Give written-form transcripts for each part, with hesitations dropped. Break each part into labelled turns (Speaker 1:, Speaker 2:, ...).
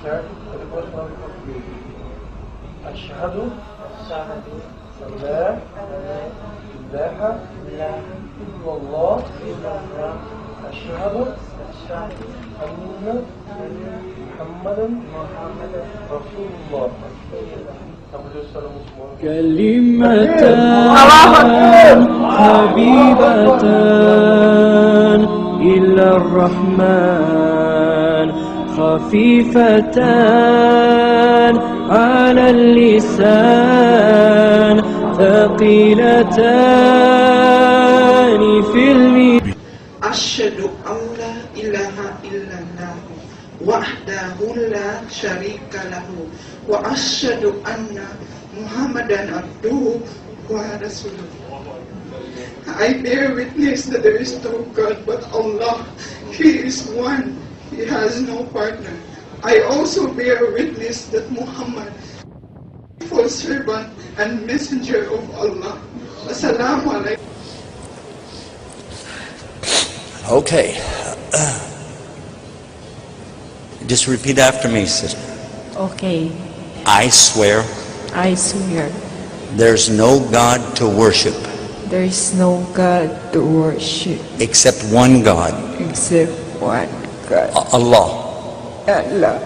Speaker 1: start with the first one of you. Ashhadu la ilaha illallah ashhadu anna Muhammadan Rasulullah.
Speaker 2: كلمتان حبيبتان إلى الرحمن خفيفتان على اللسان ثقيلتان في الميزان
Speaker 3: أشهد أن لا إله إلا الله وحده لا شريك له وأشهد أن محمدا عبده ورسوله. I bear witness that there is no God but Allah. He is one. He has no partner. I also bear witness that Muhammad is a faithful servant and messenger of Allah. Assalamu alaikum.
Speaker 4: Okay. Just repeat after me, sister.
Speaker 5: Okay.
Speaker 4: I swear
Speaker 5: I swear
Speaker 4: there's no God to worship
Speaker 5: there is no God to worship
Speaker 4: except one God,
Speaker 5: except one God,
Speaker 4: Allah.
Speaker 5: Allah.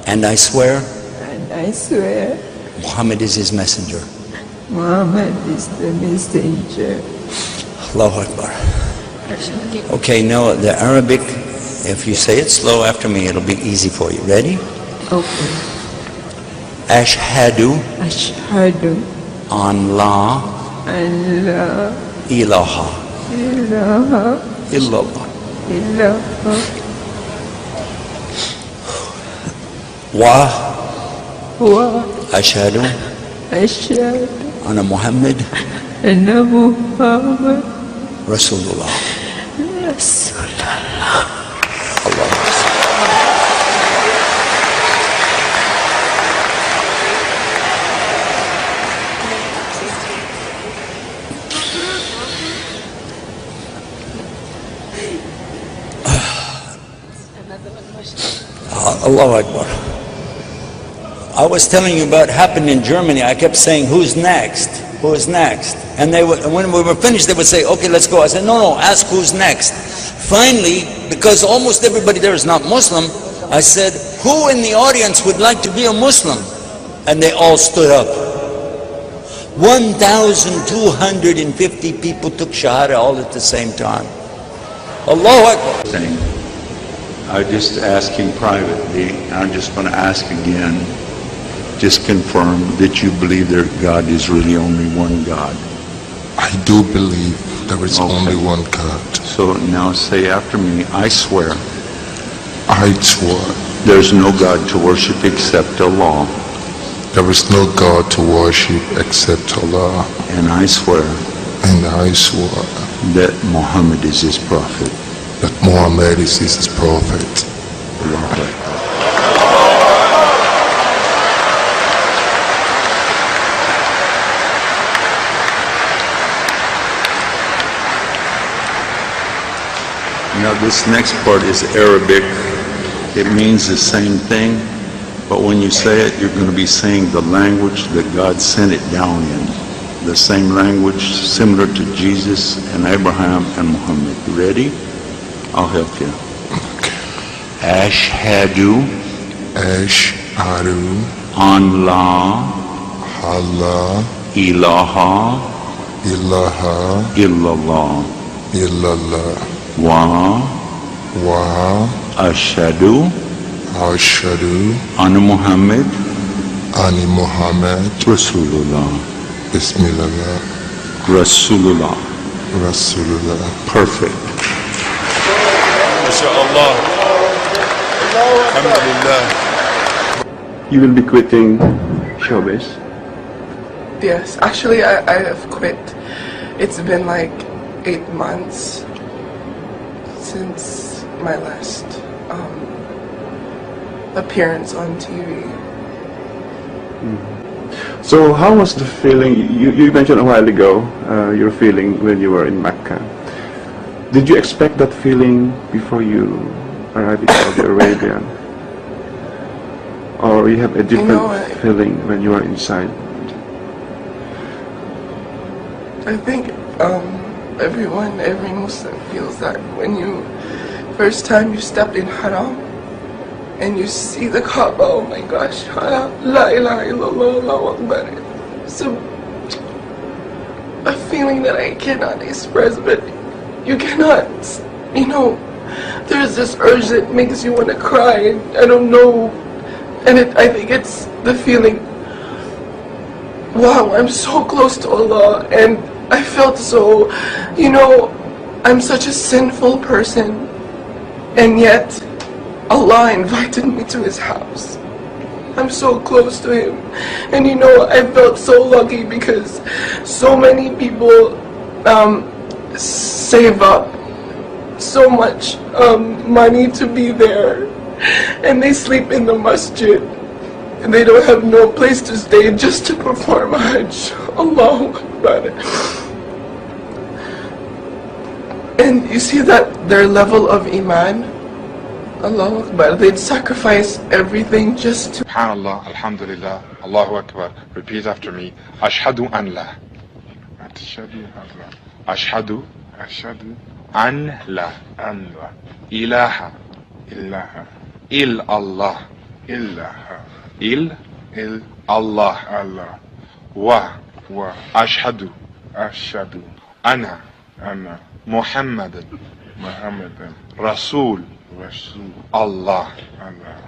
Speaker 4: And I swear
Speaker 5: And I swear
Speaker 4: Muhammad is his messenger.
Speaker 5: Muhammad is the messenger.
Speaker 4: Allahu Akbar. Okay, now the Arabic, if you say it slow after me, it'll be easy for you. Ready?
Speaker 5: Okay.
Speaker 4: Ashhadu
Speaker 5: Ashhadu
Speaker 4: an la
Speaker 5: an la
Speaker 4: ilaha
Speaker 5: ilaha
Speaker 4: illallah
Speaker 5: illallah
Speaker 4: wa
Speaker 5: wa
Speaker 4: ashhadu
Speaker 5: ashhadu
Speaker 4: anna Muhammad
Speaker 5: anna Muhammad
Speaker 4: Rasulullah.
Speaker 5: Rasulullah.
Speaker 4: Allah. Allahu Akbar. I was telling you about what happened in Germany. I kept saying, who's next? Who's next? And they would, when we were finished, they would say, okay, let's go. I said, no, ask who's next. Finally, because almost everybody there is not Muslim, I said, who in the audience would like to be a Muslim? And they all stood up. 1,250 people took Shahada all at the same time. Allahu Akbar.
Speaker 6: I just asked him privately. I'm just going to ask again. Just confirm that you believe that God is really only one God.
Speaker 7: I do believe there is only one God.
Speaker 6: So now say after me, I swear
Speaker 7: I swear
Speaker 6: there's no God to worship except Allah.
Speaker 7: there is no God to worship except Allah.
Speaker 6: And I swear
Speaker 7: And I swear
Speaker 6: that Muhammad is his prophet.
Speaker 7: that Muhammad is his prophet.
Speaker 6: Allahu Akbar. Now this next part is Arabic. It means the same thing, but when you say it, you're going to be saying the language that God sent it down in. The same language similar to Jesus and Abraham and Muhammad. You ready? I'll help you. Ashhadu
Speaker 7: Ashhadu
Speaker 6: an la
Speaker 7: Allah
Speaker 6: ilaha
Speaker 7: ilaha
Speaker 6: illallah
Speaker 7: illallah
Speaker 6: wa
Speaker 7: wa
Speaker 6: ashhadu
Speaker 7: ashhadu
Speaker 6: anna Muhammad
Speaker 7: anna Muhammad
Speaker 6: Rasulullah.
Speaker 7: Bismillah
Speaker 6: Rasulullah.
Speaker 7: Rasulullah.
Speaker 6: Perfect.
Speaker 7: MashaAllah. Alhamdulillah.
Speaker 8: You will be quitting showbiz?
Speaker 9: Yes, actually I have quit. It's been like 8 months since my last appearance on TV.
Speaker 8: So how was the feeling, you mentioned a while ago, your feeling when you were in Mecca. Did you expect that feeling before you arrived in Saudi Arabia? or you have a different feeling when you are inside?
Speaker 9: I think every Muslim feels that when you first time you stepped in Haram and you see the Kaaba, oh my gosh, La ilaha illallah, Allahu Akbar. So a feeling that I cannot express, but you cannot, you know, there's this urge that makes you want to cry, and I don't know, and I think it's the feeling, wow, I'm so close to Allah, and I felt so, you know, I'm such a sinful person, and yet Allah invited me to His house. I'm so close to Him, and you know, I felt so lucky because so many people save up so much money to be there, and they sleep in the masjid, and they don't have no place to stay just to perform Hajj. Allahu Akbar. And you see that their level of Iman, Allahu Akbar, they'd sacrifice everything just to...
Speaker 10: Subhanallah, Alhamdulillah, Allahu Akbar. Repeat after me. Ashhadu an la. Ashhadu an la. Ilaha. Il Allah. Il Allah. Wa. Ashhadu. Ana. Muhammadan. Rasul. Allah.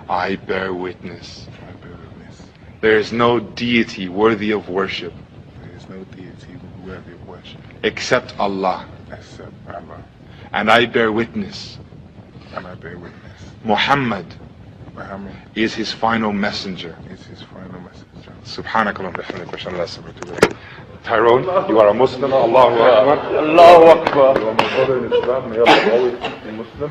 Speaker 10: I bear witness. There is no deity worthy of worship. Except Allah. And I bear witness. Muhammad is his final messenger. Subhanakallah bihamdika wa sallallahu. Tyrone, you are a Muslim. Allahu Akbar.
Speaker 8: Allahu Akbar.
Speaker 10: You are my brother in Islam. May Allah always keep you Muslim.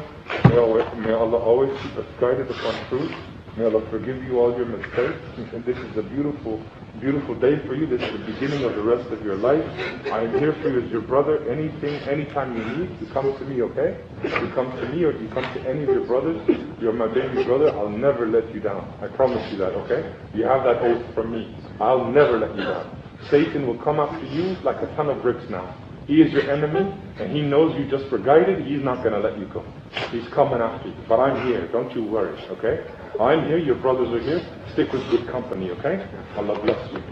Speaker 10: May Allah always keep us guided upon truth. May Allah forgive you all your mistakes. And this is a beautiful, beautiful day for you. This is the beginning of the rest of your life. I am here for you as your brother. Anytime you need, you come to me, okay? You come to me or you come to any of your brothers. You're my baby brother. I'll never let you down. I promise you that, okay? You have that oath from me. I'll never let you down. Satan will come after you like a ton of bricks now. He is your enemy, and he knows you just were guided. He's not going to let you go. He's coming after you. But I'm here. Don't you worry, okay? I'm here. Your brothers are here. Stick with good company, okay? Allah bless you.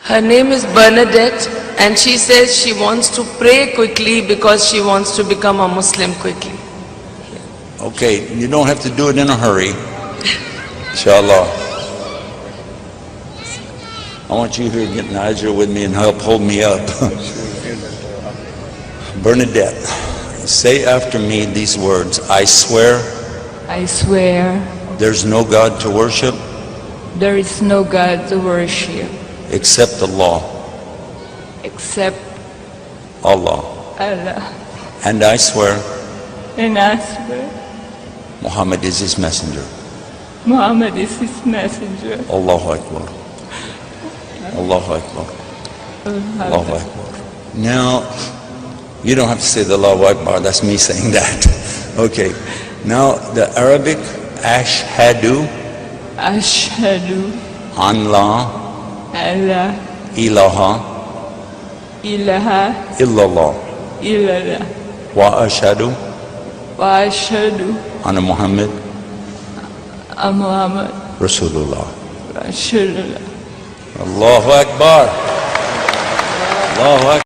Speaker 5: Her name is Bernadette, and she says she wants to pray quickly because she wants to become a Muslim quickly.
Speaker 4: Okay, you don't have to do it in a hurry. Inshallah. I want you here to get Niger with me and help hold me up. Bernadette, say after me these words. I swear.
Speaker 5: I swear.
Speaker 4: There's no God to worship.
Speaker 5: There is no God to worship.
Speaker 4: Except Allah.
Speaker 5: Except
Speaker 4: Allah.
Speaker 5: Allah.
Speaker 4: And I swear.
Speaker 5: And I swear.
Speaker 4: Muhammad is His messenger.
Speaker 5: Muhammad is His messenger.
Speaker 4: Allahu Akbar. Allahu Akbar. Allahu Akbar. Now, you don't have to say the Allahu Akbar, that's me saying that. Okay. Now, the Arabic, ashhadu.
Speaker 5: Ashhadu.
Speaker 4: An la.
Speaker 5: Allah.
Speaker 4: Ilaha.
Speaker 5: Ilaha.
Speaker 4: Illallah.
Speaker 5: Illallah.
Speaker 4: Wa ashhadu.
Speaker 5: Wa ashhadu.
Speaker 4: Anna Muhammad.
Speaker 5: Muhammad.
Speaker 4: Rasulullah.
Speaker 5: Rasulullah.
Speaker 4: Allahu Akbar. Allahu Akbar.